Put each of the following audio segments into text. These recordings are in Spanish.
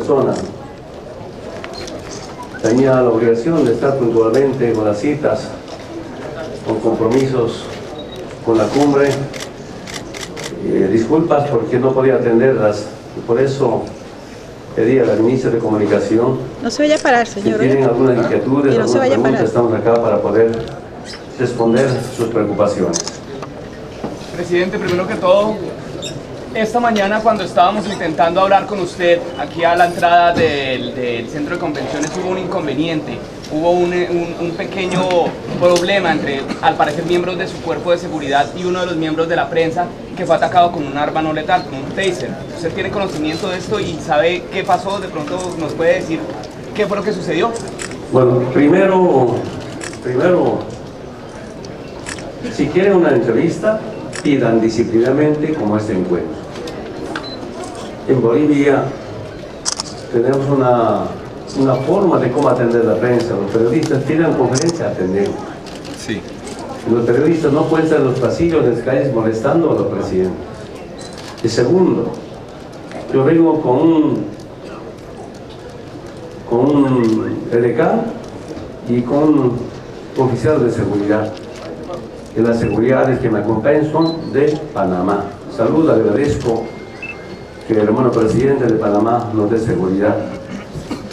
persona tenía la obligación de estar puntualmente con las citas, con compromisos con la cumbre. Disculpas porque no podía atenderlas, y por eso pedí a la ministra de Comunicación. No se vaya a parar, señor. Si tienen algunas inquietudes, no algunas preguntas, estamos acá para poder responder sus preocupaciones. Presidente, primero que todo, esta mañana cuando estábamos intentando hablar con usted aquí a la entrada del centro de convenciones hubo un inconveniente, hubo un pequeño problema entre, al parecer, miembros de su cuerpo de seguridad y uno de los miembros de la prensa que fue atacado con un arma no letal, con un taser. ¿Usted tiene conocimiento de esto y sabe qué pasó? De pronto nos puede decir qué fue lo que sucedió. Bueno, primero, si quieren una entrevista, pidan disciplinadamente como este encuentro. En Bolivia tenemos una forma de cómo atender la prensa. Los periodistas tienen conferencia a atender. Sí. Los periodistas no pueden estar en los pasillos de las calles molestando a los presidentes. Y segundo, yo vengo con un edecán y con oficiales de seguridad. Y las seguridades que me acompañan son de Panamá. Saludo, agradezco que el hermano presidente de Panamá nos dé seguridad.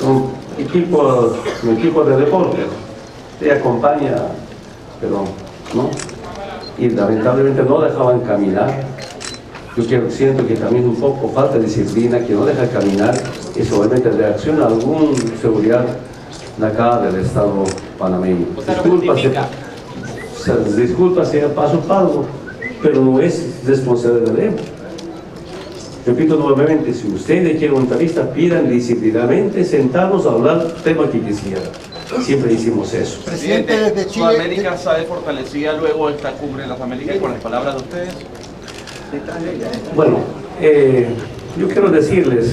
Un equipo de deporte te acompaña, pero no. Y lamentablemente no dejaban caminar. Yo siento que también un poco falta de disciplina, que no deja caminar, y solamente reacciona a algún seguridad de acá del Estado panameño. Disculpa sea paso pago, pero no es responsabilidad de él. Repito nuevamente, si ustedes quieren una entrevista, pidan disciplinadamente sentarnos a hablar del tema que quisieran. Siempre hicimos eso. Presidente, desde Chile, Sudamérica sale fortalecida luego de esta cumbre de las Américas, con las palabras de ustedes. Bueno, yo quiero decirles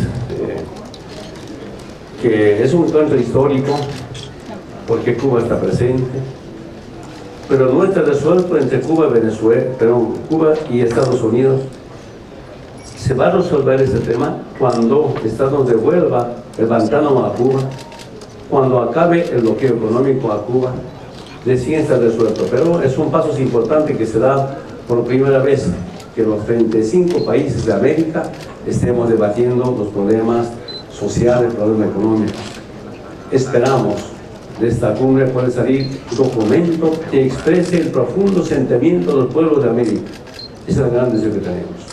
que es un encuentro histórico porque Cuba está presente, pero no está resuelto entre Cuba y Estados Unidos. Se va a resolver ese tema cuando Estados devuelva el Guantánamo a Cuba, cuando acabe el bloqueo económico a Cuba, recién está resuelto. Pero es un paso importante que se da por primera vez, que los 35 países de América estemos debatiendo los problemas sociales, problemas económicos. Esperamos de esta cumbre puede salir un documento que exprese el profundo sentimiento de los pueblos de América. Esa es la gran deseo que tenemos.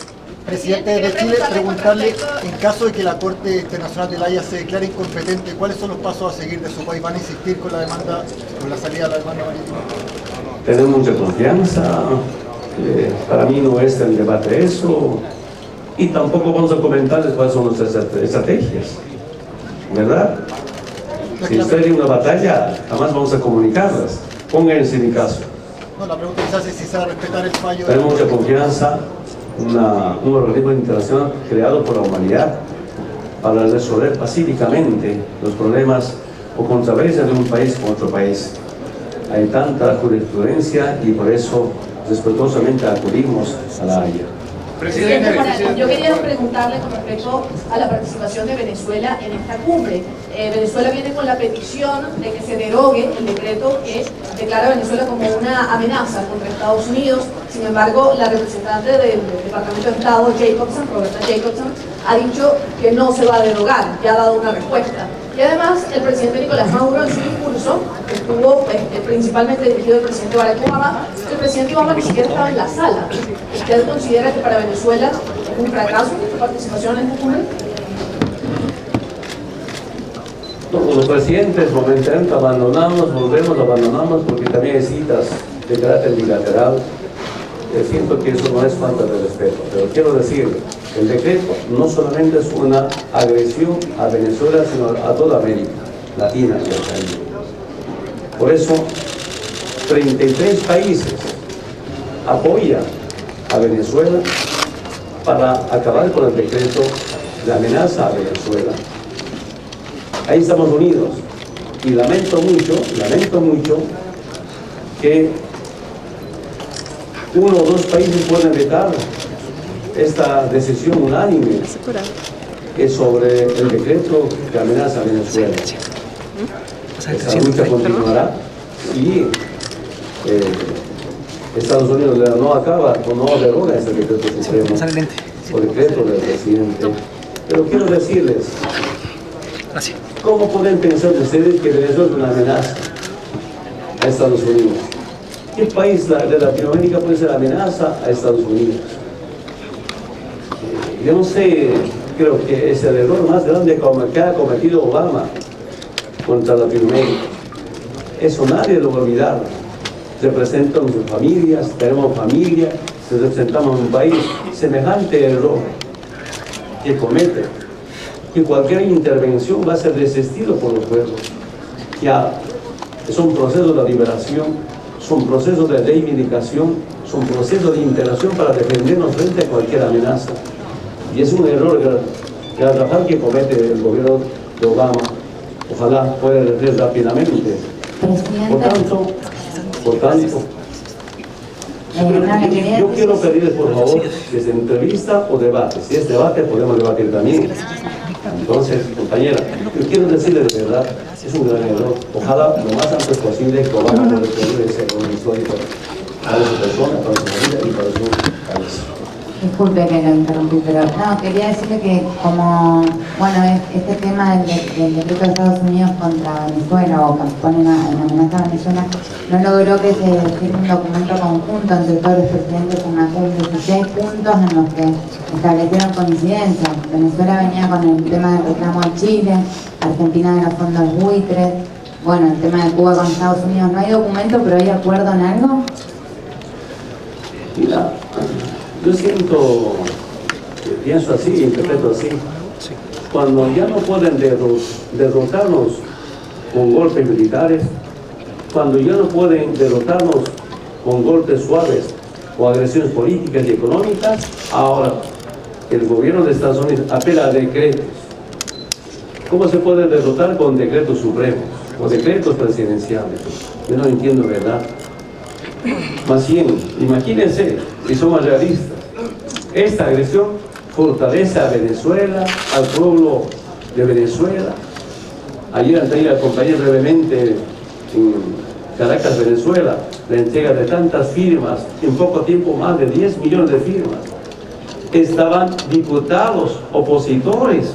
Presidente de Chile, preguntarle, en caso de que la Corte Internacional de La Haya se declare incompetente, ¿cuáles son los pasos a seguir de su país? ¿Van a insistir con la demanda, con la salida de la demanda marítima? Tenemos mucha confianza, para mí no es el debate eso, y tampoco vamos a comentarles cuáles son nuestras estrategias, ¿verdad? Si usted tiene una batalla, jamás vamos a comunicarlas. Pónganse en mi caso. No, la pregunta es si se va a respetar el fallo. Tenemos mucha confianza, un organismo internacional creado por la humanidad para resolver pacíficamente los problemas o controversias de un país con otro país. Hay tanta jurisprudencia y por eso respetuosamente acudimos a La Haya. Presidente, yo quería preguntarle con respecto a la participación de Venezuela en esta cumbre. Venezuela viene con la petición de que se derogue el decreto que declara a Venezuela como una amenaza contra Estados Unidos. Sin embargo, la representante del Departamento de Estado, Roberta Jacobson, ha dicho que no se va a derogar, ya ha dado una respuesta. Y además, el presidente Nicolás Maduro, en su discurso, que estuvo principalmente dirigido al presidente Barack Obama, el presidente Obama ni siquiera estaba en la sala. ¿Usted considera que para Venezuela es un fracaso su participación en esta cumbre? Los presidentes momentáneamente abandonamos porque también hay citas de carácter bilateral. Siento que eso no es falta de respeto, pero quiero decir, el decreto no solamente es una agresión a Venezuela, sino a toda América Latina y el Caribe. Por eso, 33 países apoyan a Venezuela para acabar con el decreto de amenaza a Venezuela. Ahí estamos unidos y lamento mucho que uno o dos países puedan vetar esta decisión unánime es sobre el decreto que amenaza a Venezuela. Esa lucha continuará y Estados Unidos no acaba o no deroga ese decreto supremo o decreto del presidente. Pero quiero decirles, ¿cómo pueden pensar ustedes que Venezuela es una amenaza a Estados Unidos? ¿Qué país de Latinoamérica puede ser amenaza a Estados Unidos? Yo no sé, creo que es el error más grande que ha cometido Obama contra Latinoamérica. Eso nadie lo va a olvidar. Representan sus familias, tenemos familia, representamos un país. Semejante error que comete, que cualquier intervención va a ser desistido por los pueblos. Ya son procesos de liberación, son procesos de reivindicación, son procesos de integración para defendernos frente a cualquier amenaza. Y es un error garrafal que comete el gobierno de Obama. Ojalá pueda revertir rápidamente. Por tanto, yo quiero pedirles por favor que se entrevista o debate. Si es debate, podemos debatir también. Entonces, compañera, yo quiero decirle de verdad, es un gran error. Ojalá lo más antes posible que Obama pueda pedir ese error histórico para su persona, para su familia y para su país. Disculpe que lo interrumpí, pero no, quería decirle que como, bueno, este tema del decreto de Estados Unidos contra Venezuela o que pone en amenaza a Venezuela, no logró que se firme un documento conjunto entre todos los presidentes en una cumbre, 16 puntos en los que establecieron coincidencia. Venezuela venía con el tema del reclamo de Chile, Argentina de los fondos buitres, bueno, el tema de Cuba con Estados Unidos. No hay documento, pero hay acuerdo en algo. Mira, yo pienso así, interpreto así. Cuando ya no pueden derrotarnos con golpes militares, cuando ya no pueden derrotarnos con golpes suaves o agresiones políticas y económicas, ahora el gobierno de Estados Unidos apela a decretos. ¿Cómo se puede derrotar con decretos supremos o decretos presidenciales? Yo no entiendo, ¿verdad? Más bien, imagínense, si somos realistas, esta agresión fortalece a Venezuela, al pueblo de Venezuela. Ayer antes acompañé brevemente en Caracas, Venezuela, la entrega de tantas firmas, en poco tiempo más de 10 millones de firmas. Estaban diputados opositores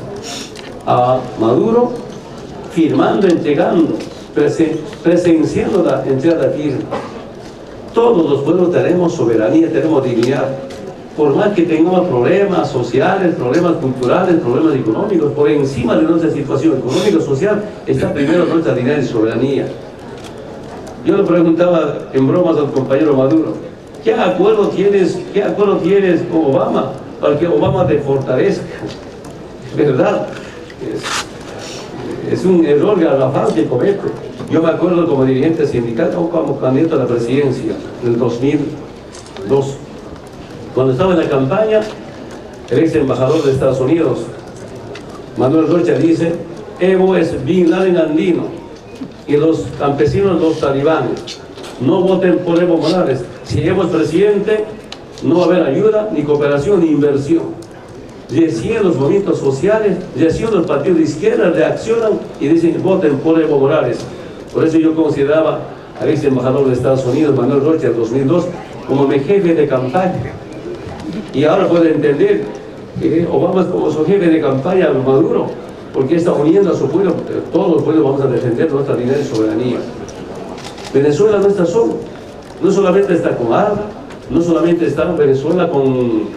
a Maduro firmando, entregando, presenciando la entrega de firmas. Todos los pueblos tenemos soberanía, tenemos dignidad. Por más que tengamos problemas sociales, problemas culturales, problemas económicos, por encima de nuestra situación económica y social está primero nuestra dignidad y soberanía. Yo le preguntaba en bromas al compañero Maduro, ¿qué acuerdo tienes con Obama para que Obama te fortalezca? ¿Verdad? Es un error garrafal que comete. Yo me acuerdo como dirigente sindical o como candidato a la presidencia en el 2002. Cuando estaba en la campaña, el ex embajador de Estados Unidos, Manuel Rocha, dice: Evo es Bin Laden andino y los campesinos los talibanes. No voten por Evo Morales. Si Evo es presidente, no va a haber ayuda, ni cooperación, ni inversión. Recién los movimientos sociales, recién los partidos de izquierda reaccionan y dicen: voten por Evo Morales. Por eso yo consideraba al ex embajador de Estados Unidos, Manuel Rocha, en 2002, como mi jefe de campaña. Y ahora puedo entender que Obama es como su jefe de campaña, Maduro, porque está uniendo a su pueblo. Todos los pueblos vamos a defender nuestra dignidad y soberanía. Venezuela no está solo, no solamente está con ARMA, no solamente está en Venezuela con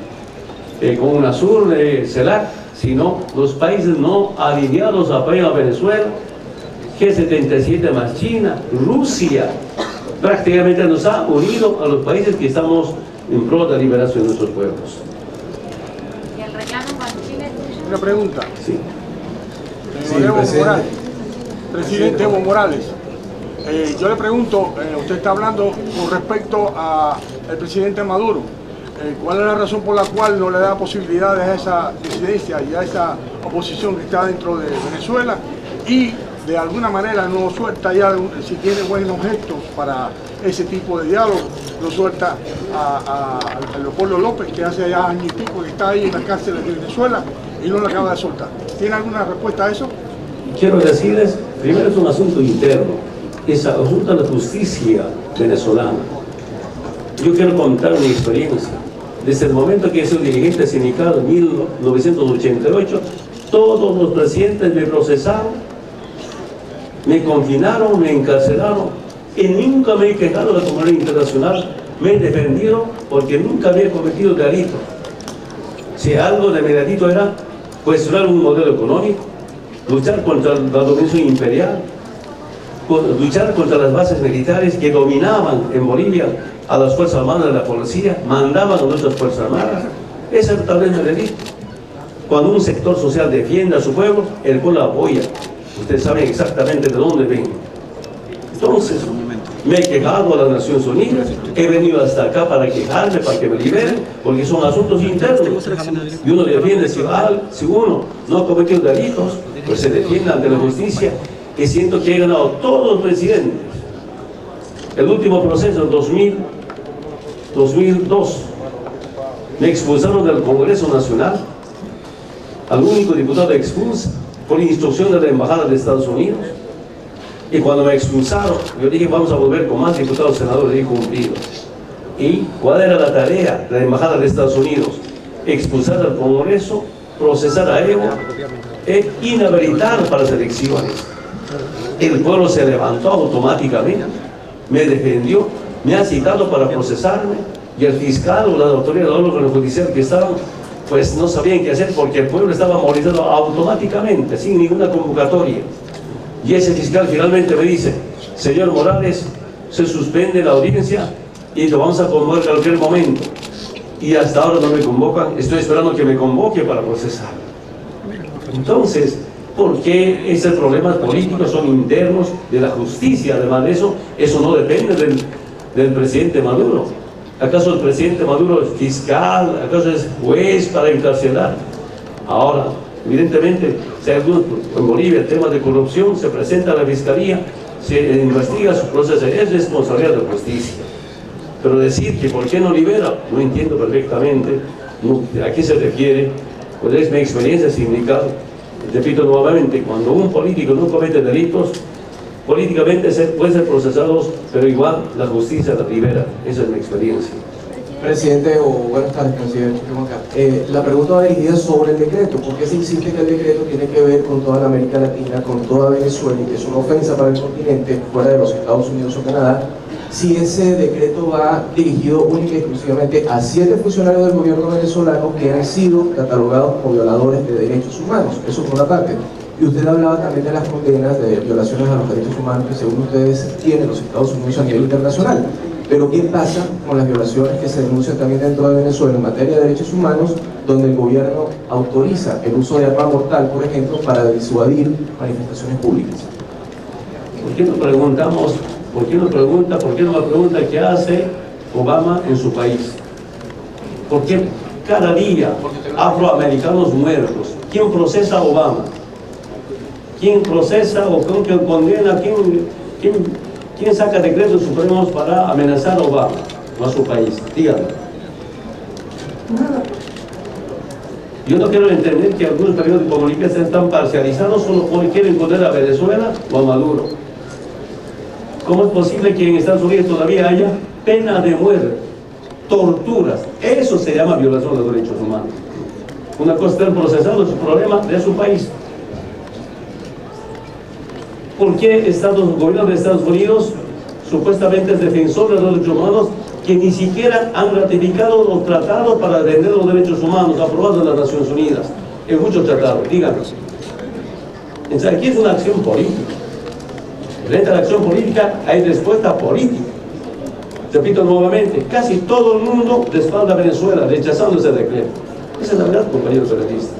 UNASUR, CELAC, sino los países no alineados apoyan a Venezuela, G77 más China, Rusia, prácticamente nos ha unido a los países que estamos en pro de la liberación de nuestros pueblos. ¿Y el reclamo con Chile? Una pregunta. Sí. Evo Morales, presidente Evo Morales. Yo le pregunto, usted está hablando con respecto al presidente Maduro. ¿Cuál es la razón por la cual no le da posibilidades a esa disidencia y a esa oposición que está dentro de Venezuela? Y de alguna manera no suelta ya, si tiene buenos gestos para ese tipo de diálogo, lo suelta a Leopoldo López, que hace ya años y pico que está ahí en las cárceles de Venezuela, y no lo acaba de soltar. ¿Tiene alguna respuesta a eso? Quiero decirles, primero es un asunto interno, es un asunto de la justicia venezolana. Yo quiero contar mi experiencia. Desde el momento que soy dirigente sindical en 1988, todos los presidentes me procesaron, me confinaron, me encarcelaron y nunca me he quejado de la comunidad internacional. Me he defendido porque nunca había cometido delito. Si algo de mi delito era cuestionar un modelo económico, luchar contra la dominación imperial, luchar contra las bases militares que dominaban en Bolivia a las Fuerzas Armadas de la policía, mandaban a nuestras Fuerzas Armadas. Ese es tal vez el delito. Cuando un sector social defiende a su pueblo, el pueblo apoya. Ustedes saben exactamente de dónde vengo. Entonces, me he quejado a las Naciones Unidas, he venido hasta acá para quejarme, para que me liberen, porque son asuntos internos. Y uno defiende, si uno no ha cometido delitos, pues se defiende ante la justicia, y siento que he ganado todos los presidentes. El último proceso, en 2002, me expulsaron del Congreso Nacional, al único diputado expulsa, por instrucción de la Embajada de Estados Unidos. Y cuando me expulsaron, yo dije, vamos a volver con más diputados, senadores, y cumplido. ¿Y cuál era la tarea de la Embajada de Estados Unidos? Expulsar al Congreso, procesar a Evo e inhabilitar para las elecciones. El pueblo se levantó automáticamente, me defendió, me ha citado para procesarme, y el fiscal o la autoridad de órgano judicial que estaban, pues no sabían qué hacer porque el pueblo estaba movilizado automáticamente, sin ninguna convocatoria. Y ese fiscal finalmente me dice, señor Morales, se suspende la audiencia y lo vamos a convocar en cualquier momento. Y hasta ahora no me convocan, estoy esperando que me convoque para procesar. Entonces, ¿por qué esos problemas políticos son internos de la justicia? Además de eso no depende del presidente Maduro. ¿Acaso el presidente Maduro es fiscal? ¿Acaso es juez para encarcelar? Ahora, evidentemente, si hay algunos, en Bolivia el tema de corrupción se presenta a la fiscalía, se investiga su proceso, es responsabilidad de la justicia. Pero decir que por qué no libera, no entiendo perfectamente a qué se refiere, pues es mi experiencia sindical. Repito nuevamente, cuando un político no comete delitos, políticamente pueden ser procesados, pero igual la justicia la libera. Esa es mi experiencia. Presidente, o buenas tardes, presidente. La pregunta va dirigida sobre el decreto. ¿Por qué se insiste que el decreto tiene que ver con toda la América Latina, con toda Venezuela, y que es una ofensa para el continente, fuera de los Estados Unidos o Canadá, si ese decreto va dirigido única y exclusivamente a 7 funcionarios del gobierno venezolano que han sido catalogados como violadores de derechos humanos? Eso por una parte. Y usted hablaba también de las condenas de violaciones a los derechos humanos que según ustedes tienen los Estados Unidos a nivel internacional. Pero ¿qué pasa con las violaciones que se denuncian también dentro de Venezuela en materia de derechos humanos, donde el gobierno autoriza el uso de arma mortal, por ejemplo, para disuadir manifestaciones públicas? ¿Por qué no preguntamos, por qué no me pregunta qué hace Obama en su país? ¿Por qué cada día afroamericanos muertos? ¿Quién procesa a Obama? ¿Quién procesa o quién condena? ¿Quién saca decretos supremos para amenazar a Obama o a su país? Díganme. Nada. Yo no quiero entender que algunos periódicos bolivianos están parcializados solo porque quieren poner a Venezuela o a Maduro. ¿Cómo es posible que en Estados Unidos todavía haya pena de muerte, torturas? Eso se llama violación de los derechos humanos. Una cosa es estar procesado, es un problema de su país. ¿Por qué el gobierno de Estados Unidos supuestamente es defensor de los derechos humanos que ni siquiera han ratificado los tratados para defender los derechos humanos aprobados en las Naciones Unidas? En muchos tratados, díganos. Entonces aquí es una acción política. Frente a la acción política hay respuesta política. Repito nuevamente, casi todo el mundo respalda a Venezuela rechazando ese decreto. Esa es la verdad, compañeros periodistas.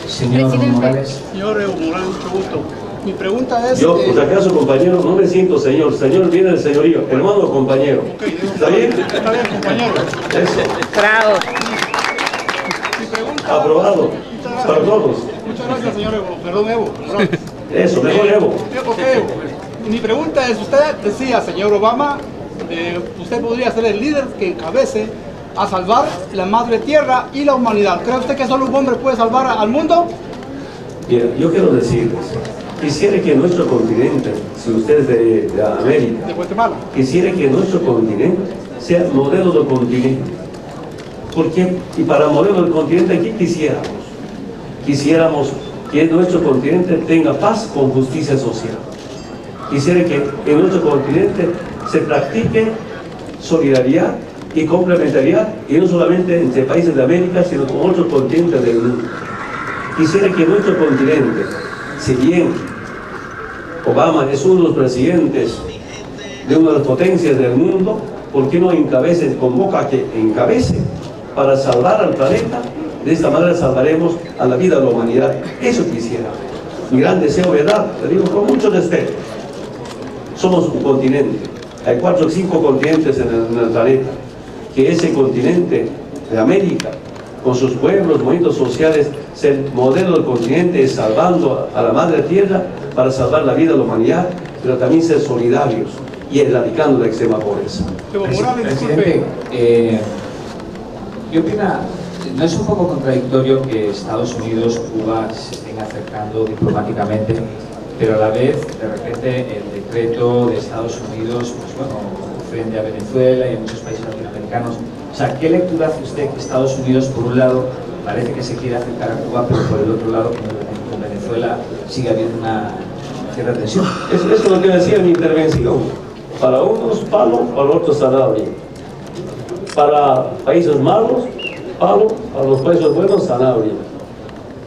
Señor Morales. Señor Evo Morales, mucho gusto. Mi pregunta es... Yo, por acaso, compañero, no me siento señor. Señor viene del señorío. Hermano, compañero. ¿Está bien? Está bien, compañero. Eso. Bravo. Mi pregunta... Aprobado. Para todos. Muchas gracias, señor Evo. Perdón, Evo. Eso, mejor Evo. Ok, Evo. Mi pregunta es, usted decía, señor Obama, usted podría ser el líder que encabece a salvar la madre tierra y la humanidad. ¿Cree usted que solo un hombre puede salvar al mundo? Bien, yo quiero decirles, quisiera que nuestro continente, si usted es de América, De Guatemala. quisiera que nuestro continente sea modelo del continente. ¿Por qué? Y para modelo del continente, ¿qué quisiéramos? Quisiéramos que nuestro continente tenga paz con justicia social. Quisiera que en nuestro continente se practique solidaridad y complementariedad, y no solamente entre países de América, sino con otros continentes del mundo. Quisiera que nuestro continente, si bien Obama es uno de los presidentes de una de las potencias del mundo, ¿por qué no convoca a que encabece para salvar al planeta? De esta manera salvaremos a la vida de la humanidad. Eso quisiera. Mi gran deseo, ¿verdad? Te digo con mucho respeto. Somos un continente. Hay 4 o 5 continentes en el planeta. Que ese continente de América, con sus pueblos, movimientos sociales, sea el modelo del continente, salvando a la madre tierra para salvar la vida de la humanidad, pero también ser solidarios y erradicando la extrema pobreza. Presidente, ¿qué opina? ¿No es un poco contradictorio que Estados Unidos, Cuba se estén acercando diplomáticamente, pero a la vez, de repente, el decreto de Estados Unidos, pues bueno, frente a Venezuela y a muchos países latinoamericanos? O sea, ¿qué lectura hace usted que Estados Unidos, por un lado, parece que se quiere acercar a Cuba, pero por el otro lado, con Venezuela, sigue habiendo una cierta tensión? Eso es lo que decía en mi intervención. Para unos palos, para otros zanahoria. Para países malos, palo; para los países buenos, zanahoria.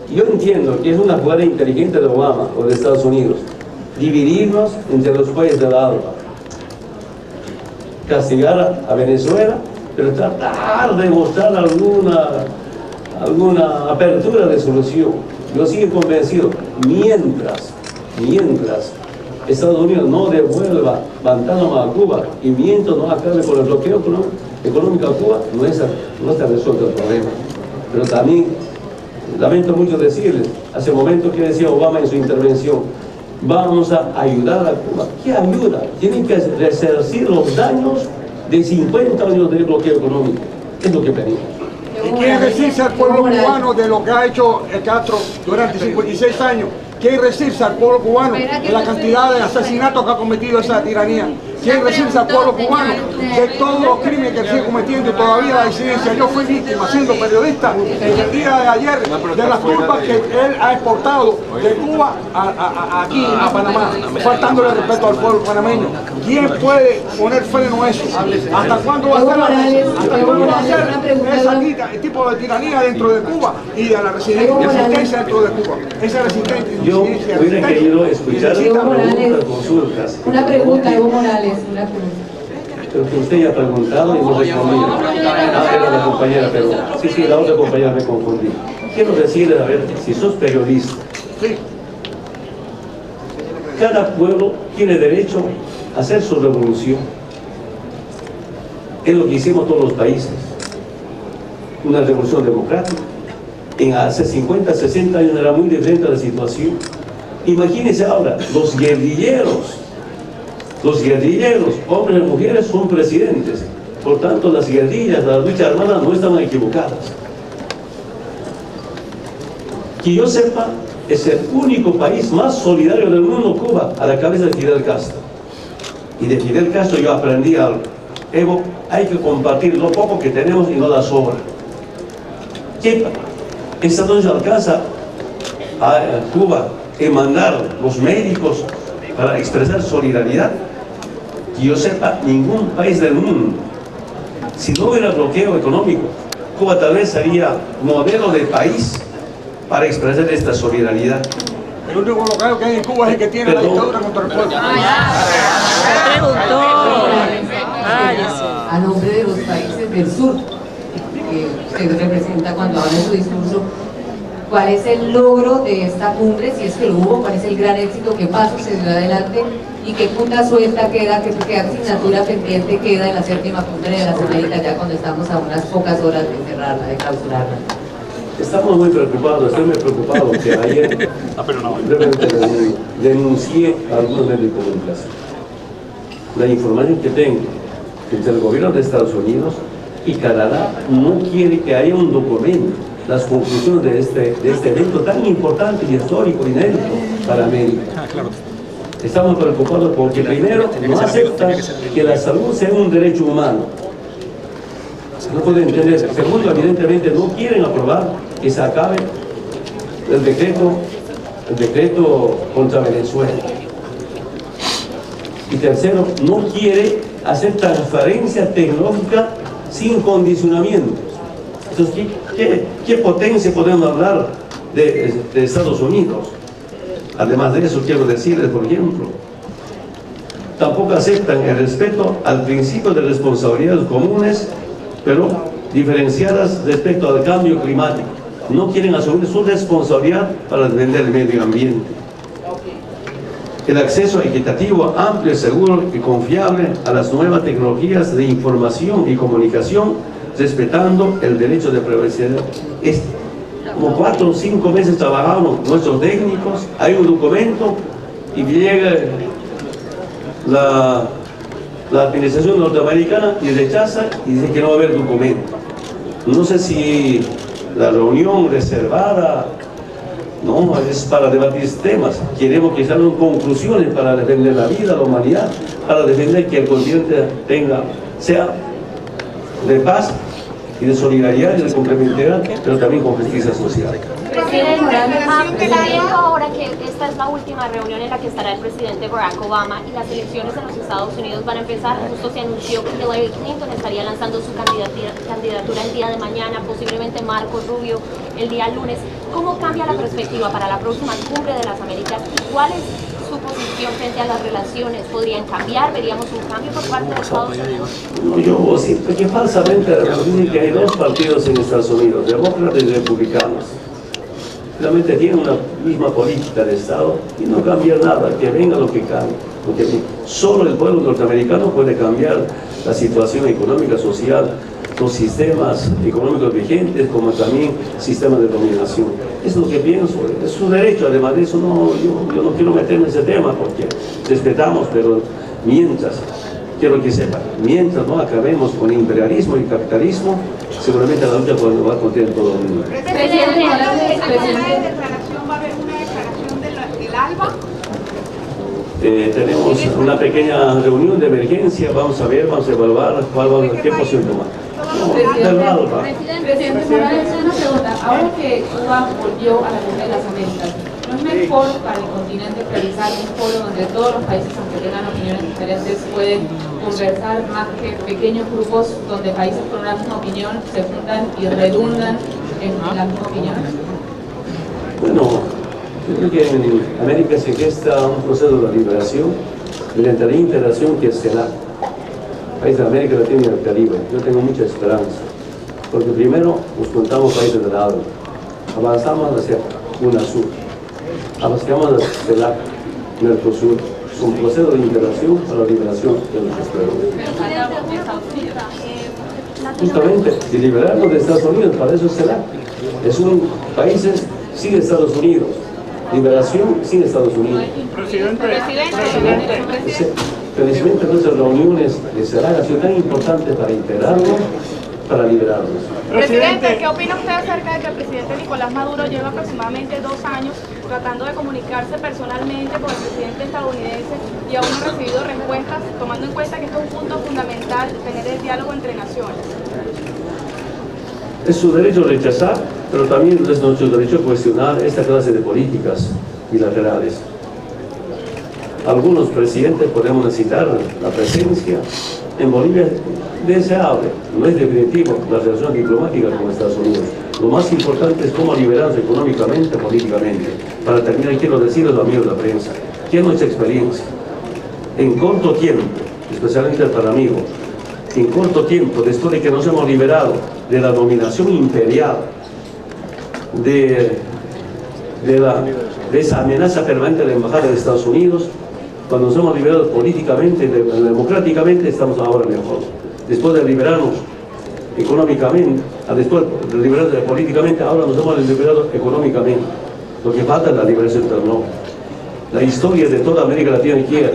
Yo entiendo que es una jugada inteligente de Obama o de Estados Unidos dividirnos entre los países del ALBA, castigar a Venezuela, pero tratar de mostrar alguna apertura de solución. Yo sigo convencido, mientras Estados Unidos no devuelva Guantánamo a Cuba y mientras no acabe con el bloqueo económico a Cuba, no está resuelto el problema. Pero también lamento mucho decirles, hace un momento que decía Obama en su intervención, vamos a ayudar a Cuba. ¿Qué ayuda? Tienen que resarcir los daños de 50 años de bloqueo económico. Es lo que pedimos. ¿Y quiere decirse al pueblo cubano de lo que ha hecho el Castro durante 56 años? ¿Quiere decirse al pueblo cubano de la cantidad de asesinatos que ha cometido esa tiranía? ¿Quiere decirse al pueblo cubano de todos los crímenes que sigue cometiendo y todavía la disidencia? Yo fui víctima, siendo periodista, en el día de ayer, de las tropas que él ha exportado de Cuba aquí a Panamá, faltándole respeto al pueblo panameño. ¿Quién puede poner freno a eso? ¿Hasta cuándo va a ser ese tipo de tiranía dentro de Cuba y de la resistencia dentro de Cuba? Esa resistencia. Yo hubiera querido escuchar preguntas, consultas. Una pregunta, Evo Morales, una pregunta. Pero que usted ya ha preguntado y no respondió. Era la compañera, pero sí, la otra compañera me confundí. Quiero decirle, a ver, si sos periodista, cada pueblo tiene derecho a hacer su revolución. Es lo que hicimos todos los países. Una revolución democrática. Hace 50, 60 años era muy diferente la situación. Imagínense ahora, los guerrilleros, hombres y mujeres, son presidentes. Por tanto, las guerrillas, las luchas armadas no estaban equivocadas. Que yo sepa, es el único país más solidario del mundo, Cuba, a la cabeza de Fidel Castro. Y de Fidel Castro yo aprendí algo. Evo, hay que compartir lo poco que tenemos y no la sobra. ¿Qué Estados Unidos alcanza a Cuba en mandar los médicos para expresar solidaridad? Que yo sepa, ningún país del mundo. Si no hubiera bloqueo económico, Cuba tal vez sería modelo de país para expresar esta solidaridad. El único bloqueo que hay en Cuba es el que tiene la dictadura contra el pueblo. A nombre de los países del sur, que usted representa cuando habla en su discurso, ¿cuál es el logro de esta cumbre, si es que lo hubo? ¿Cuál es el gran éxito? ¿Qué paso se dio adelante? ¿Y qué punta suelta queda, qué asignatura pendiente queda en la 7ª cumbre de las Américas, ya cuando estamos a unas pocas horas de cerrarla, de clausurarla? Estamos muy preocupados, estoy muy preocupado que ayer denuncié a algunos medios de comunicación. La información que tengo entre el gobierno de Estados Unidos, y Canadá no quiere que haya un documento, las conclusiones de este evento tan importante y histórico, inédito para América. Estamos preocupados porque primero no aceptan que la salud sea un derecho humano. No pueden entender. Segundo, evidentemente no quieren aprobar que se acabe el decreto contra Venezuela. Y tercero, no quiere hacer transferencia tecnológica sin condicionamientos. Entonces, ¿qué potencia podemos hablar de Estados Unidos? Además de eso, quiero decirles, por ejemplo, tampoco aceptan el respeto al principio de responsabilidades comunes, pero diferenciadas respecto al cambio climático. No quieren asumir su responsabilidad para defender el medio ambiente. El acceso equitativo, amplio, seguro y confiable a las nuevas tecnologías de información y comunicación, respetando el derecho de privacidad. Como 4 o 5 meses trabajamos nuestros técnicos, hay un documento y llega la administración norteamericana y rechaza y dice que no va a haber documento. No sé si la reunión reservada no es para debatir temas. Queremos que salgan conclusiones para defender la vida, la humanidad, para defender que el continente sea de paz y de solidaridad y de complementariedad, pero también con justicia social. Presidente, ahora que esta es la última reunión en la que estará el presidente Barack Obama y las elecciones en los Estados Unidos van a empezar, justo se anunció que Hillary Clinton estaría lanzando su candidatura el día de mañana, posiblemente Marco Rubio el día lunes. ¿Cómo cambia la perspectiva para la próxima cumbre de las Américas y cuál es su posición frente a las relaciones? ¿Podrían cambiar? ¿Veríamos un cambio por parte de Estados Unidos? No, yo siento que falsamente dicen que hay 2 partidos en Estados Unidos, demócratas y republicanos. Realmente tienen una misma política de Estado y no cambia nada, que venga lo que cambie. Porque solo el pueblo norteamericano puede cambiar la situación económica, social, los sistemas económicos vigentes, como también sistemas de dominación. Es lo que pienso, es su derecho. Además de eso, yo no quiero meterme en ese tema porque respetamos, pero mientras, quiero que sepan, mientras no acabemos con el imperialismo y el capitalismo, seguramente la lucha va a contener todo el mundo. Presidente, ¿va a haber una declaración del ALBA? Tenemos una pequeña reunión de emergencia, vamos a evaluar qué posición tomar. Presidente Morales, una pregunta. Ahora que Cuba volvió a la Cumbre de las Américas, ¿no es mejor para el continente realizar un foro donde todos los países, aunque tengan opiniones diferentes, pueden conversar más que pequeños grupos donde países con una misma opinión se juntan y redundan en la misma opinión? Bueno, yo creo que en América se gesta un proceso de liberación mediante la integración que es CELAC. Países de América Latina y el Caribe. Yo tengo mucha esperanza, porque primero nos juntamos países del lado, avanzamos hacia UNASUR, avanzamos hacia CELAC, Mercosur. Es un proceso de integración para la liberación de nuestros pueblos. Justamente, de liberarnos de Estados Unidos, para eso es CELAC. Es un país sin Estados Unidos, liberación sin Estados Unidos. Felizmente nuestras reuniones de CELAC han sido tan importantes para integrarnos, para liberarnos. Presidente, ¿qué opina usted acerca de que el presidente Nicolás Maduro lleva aproximadamente 2 años tratando de comunicarse personalmente con el presidente estadounidense y aún no ha recibido respuestas, tomando en cuenta que esto es un punto fundamental, tener el diálogo entre naciones? Es su derecho a rechazar, pero también es nuestro derecho a cuestionar esta clase de políticas bilaterales. Algunos presidentes podemos necesitar la presencia. En Bolivia es deseable, no es definitivo la relación diplomática con Estados Unidos. Lo más importante es cómo liberarnos económicamente, políticamente. Para terminar, quiero decirles a los amigos de la prensa, que es nuestra experiencia. En corto tiempo, especialmente para amigos, en corto tiempo, después de que nos hemos liberado de la dominación imperial, de esa amenaza permanente de la Embajada de Estados Unidos, cuando nos hemos liberado políticamente, democráticamente, estamos ahora mejor. Después de liberarnos económicamente, después de liberarnos políticamente, ahora nos hemos liberado económicamente. Lo que falta es la liberación económica. La historia de toda América Latina quiera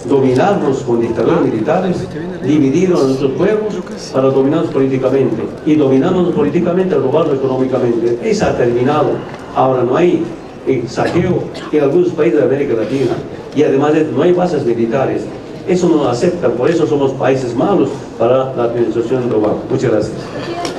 dominarnos con dictadores militares, dividirnos a nuestros pueblos para dominarnos políticamente, y dominarnos políticamente, robarnos económicamente. Eso ha terminado. Ahora no hay saqueo en algunos países de América Latina, y además no hay bases militares. Eso no lo aceptan, por eso somos países malos para la administración global. Muchas gracias.